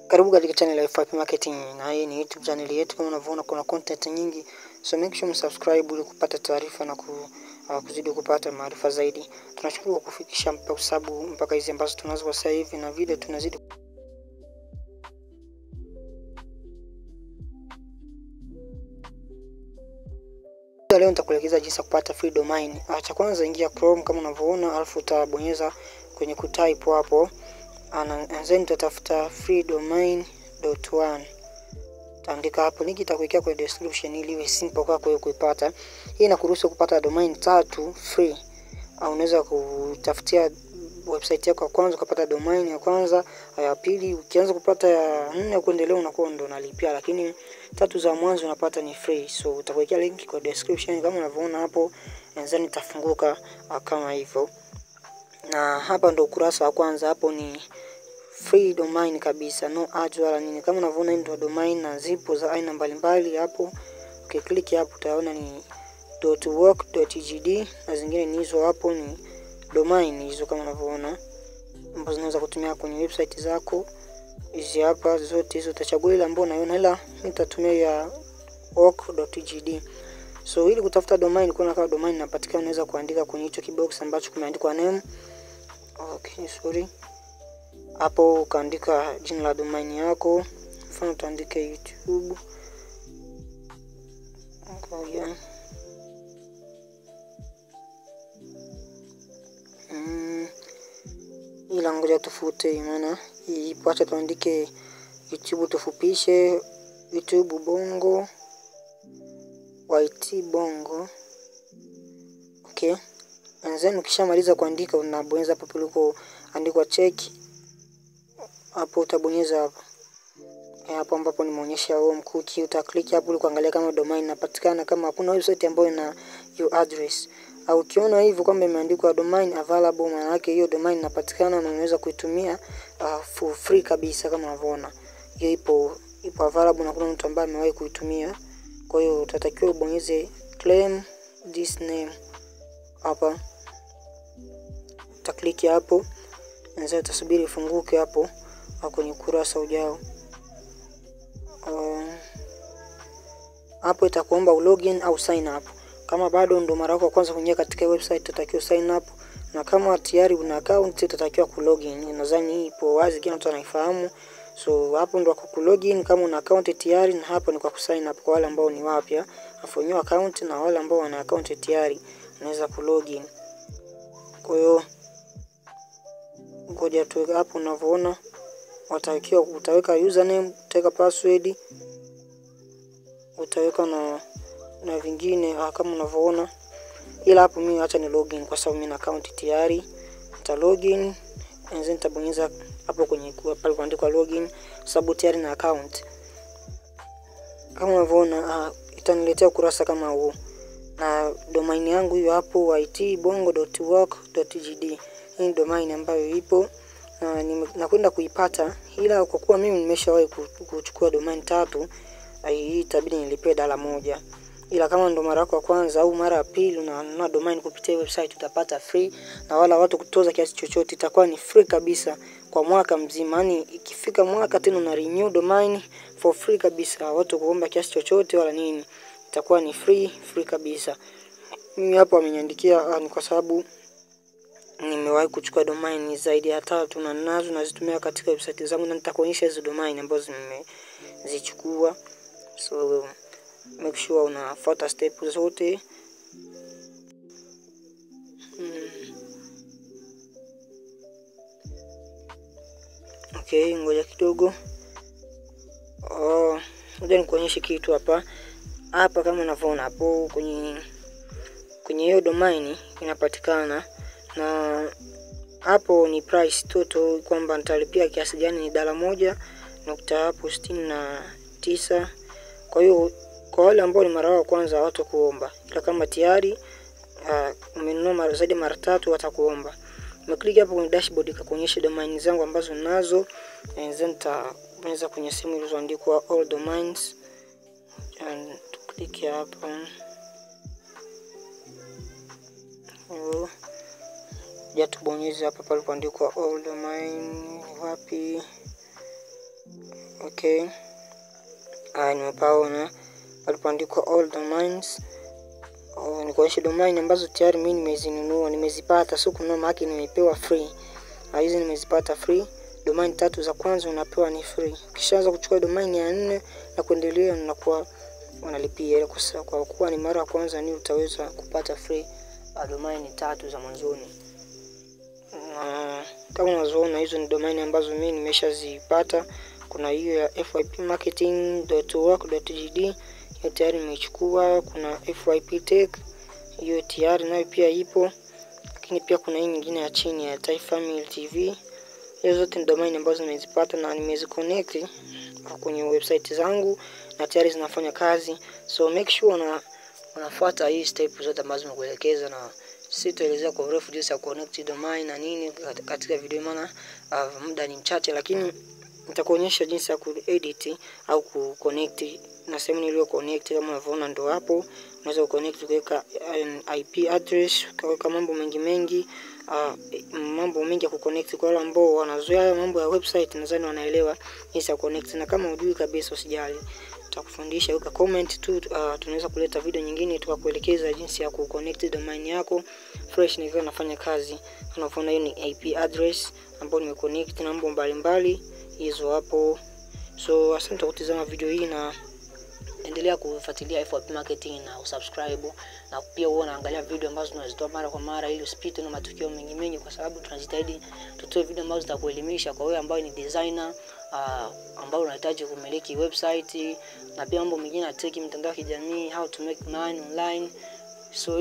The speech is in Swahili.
Karibu katika channel ya FAQ Marketing, na hii ni YouTube channel yetu. Kama unavyoona kuna content nyingi, so make sure subscribe ili kupata taarifa na kuzidi kupata maarifa zaidi. Tunashukuru kwa kufikisha mpaka hizi ambazo tunazo kwa sasa hivi, na video tunazidi. Leo nitakuelekeza jinsi ya kupata free domain. Cha kwanza, ingia Chrome kama unavyoona, alafu utabonyeza kwenye kutype hapo, and then utatafuta freedomain.1. Taandika hapo, link itakuwekea kwenye description ili iwe simple kwako wewe kuipata. Hii inakuruhusu kupata domain 3 free. Au unaweza kutafutia website yako ya kwanza kupata domain ya kwanza, ya pili, ukianza kupata ya 4 kuendelea unakuwa ndo unalipia, lakini 3 za mwanzo unapata ni free. So utakuwekea link kwa description kama unavyoona hapo, and then itafunguka kama hivyo. Na hapa ndo ukurasa wa kwanza, hapo ni free domain kabisa, no ads wala nini. Kama unavyoona ndio domain na zipo za aina mbalimbali hapo. Ukiklik hapo utaona ni .work.gd na zingine ni hizo hapo, ni domain hizo kama unavyoona ambazo unaweza kutumia kwenye website zako. Hizi hapa zote hizo utachagua ile ambayo unaiona, ila nitatumia ya work.gd. So ili kutafuta domain, kuna kama domain inapatikana, unaweza kuandika kwenye hicho kibox ambacho kimeandikwa name. Hapo ukaandika jina la domain yako, mfano utaandika YouTube. Ila ngoja tufute, maana ipo, acha tuandike YouTube, tufupishe YouTube Bongo YT Bongo. Okay, and then ukishamaliza kuandika unabonyeza hapo pale andikwa check. Hapo utabonyeza hapo ambapo nimeonyesha home cookie, utaklik hapo ili kuangalia kama domain inapatikana, kama hakuna website ambayo ina your address. Au ukiona hivyo kwamba imeandikwa domain available, maana yake hiyo domain inapatikana na unaweza kuitumia for free kabisa. Kama unavyoona hiyo ipo available na kuna mtu ambaye amewahi kuitumia. Kwa hiyo utatakiwa ubonyeze claim this name hapa, utaklik hapo, na sasa utasubiri ifunguke hapo kwenye kurasa ujao. Hapo itakuomba login au sign up. Kama bado ndo mara yako kwanza kuingia katika website, utatakiwa sign up, na kama tayari una account utatakiwa kulogin. Nadhani hii ipo wazi, kila mtu anaifahamu. So hapo ndo kwa kulogin kama una account tayari, na hapo ni kwa kusign up kwa wale ambao ni wapya afanywa account, na wale ambao wana account tayari unaweza kulogin. Kwa hiyo ngoja tuweke hapo, unavyoona watakiwa utaweka username, utaweka password, utaweka na vingine kama unavyoona. Ila hapo mimi acha ni login kwa sababu mimi na account tayari. Nita login, and then nitabonyeza hapo kwenye pale kuandikwa login sababu tayari na account. Kama unavyoona itaniletea kurasa kama huo, na domain yangu hiyo hapo ytbongo.work.gd. Hii domain ambayo ipo na nakwenda kuipata, ila kwa kuwa mimi nimeshawahi kuchukua domain 3, hii itabidi nilipe $1. Ila kama ndo mara yako ya kwanza au mara ya pili unanunua domain kupitia website, utapata free, na wala watu kutoza kiasi chochote, itakuwa ni free kabisa kwa mwaka mzima. Yani ikifika mwaka tena una renew domain for free kabisa, watu kuomba kiasi chochote wala nini, itakuwa ni free kabisa. Mimi hapo ameniandikia ni kwa sababu nimewahi kuchukua domain zaidi ya 3 na nazo nazitumia katika website zangu, na nitakuonyesha hizo domain ambazo nimezichukua. So make sure unafuata step zote. Okay, ngoja kidogo. Ngoja nikuonyeshe kitu hapa. Hapa kama unavyoona hapo kwenye hiyo domain inapatikana, na hapo ni price total kwamba nitalipia kiasi gani, ni $1.69. Kwa hiyo kwa wale ambao ni mara ya kwanza watu kuomba, ila kama tayari umenunua zaidi mara 3 watakuomba. Nimeklik hapo kwenye dashboard ikakuonyesha domain zangu ambazo ninazo, and then unaweza kwenye simu iliyoandikwa all domains, and click hapo. Ya tubonyeze hapa pale kuandikwa all domain wapi. Okay, nimepaona palipoandikwa all domains. Ni kuonyesha domain ambazo tayari mimi nimezinunua, nimezipata, sio kununua maki, nimepewa free. Hizi nimezipata free. Domain 3 za kwanza unapewa ni free. Ukishaanza kuchukua domain ya 4 na kuendelea unakuwa unalipia. Kwa kuwa ni mara ya kwanza ni utaweza kupata free domain 3 za mwanzoni. Kama unazoona hizo ni domain ambazo mimi nimeshazipata. Kuna hiyo ya fypmarketing.org.gd, hiyo tayari nimechukua. Kuna FYP Tech, hiyo tayari nayo pia ipo. Lakini pia kuna hii nyingine ya chini ya Thai Family TV. Hizo zote ni domain ambazo nimezipata na nimeziconnect kwenye website zangu na tayari zinafanya kazi. So make sure unafuata hii step zote ambazo nimekuelekeza, na sitaelezea kwa urefu jinsi ya connect domain na nini katika video, maana muda ni mchache, lakini nitakuonyesha jinsi ya kuedit au kuconnect na sehemu niliyo connect. Kama unavyoona ndo hapo unaweza kuconnect, kuweka IP address, kuweka mambo mengi ya kuconnect. Kwa wale ambao wanazoea mambo ya website nadhani wanaelewa jinsi ya connect, na kama hujui kabisa usijali, tutakufundisha. Weka comment tu, tunaweza kuleta video nyingine tukakuelekeza jinsi ya kuconnect domain yako fresh na ikiwa inafanya kazi. Unaona hiyo ni IP address ambayo nimeconnect na mambo mbalimbali hizo hapo. So asante kwa kutazama video hii, na endelea kufuatilia FYP Marketing na usubscribe, na pia unaangalia video ambazo tunazitoa mara kwa mara ili usipitwe na matukio mengi, kwa sababu tunajitahidi tutoe video ambazo zitakuelimisha kwa wewe ambao ni designer, ambao unahitaji kumiliki website, na pia mambo mengine ya tech, mitandao ya kijamii, how to make money online. So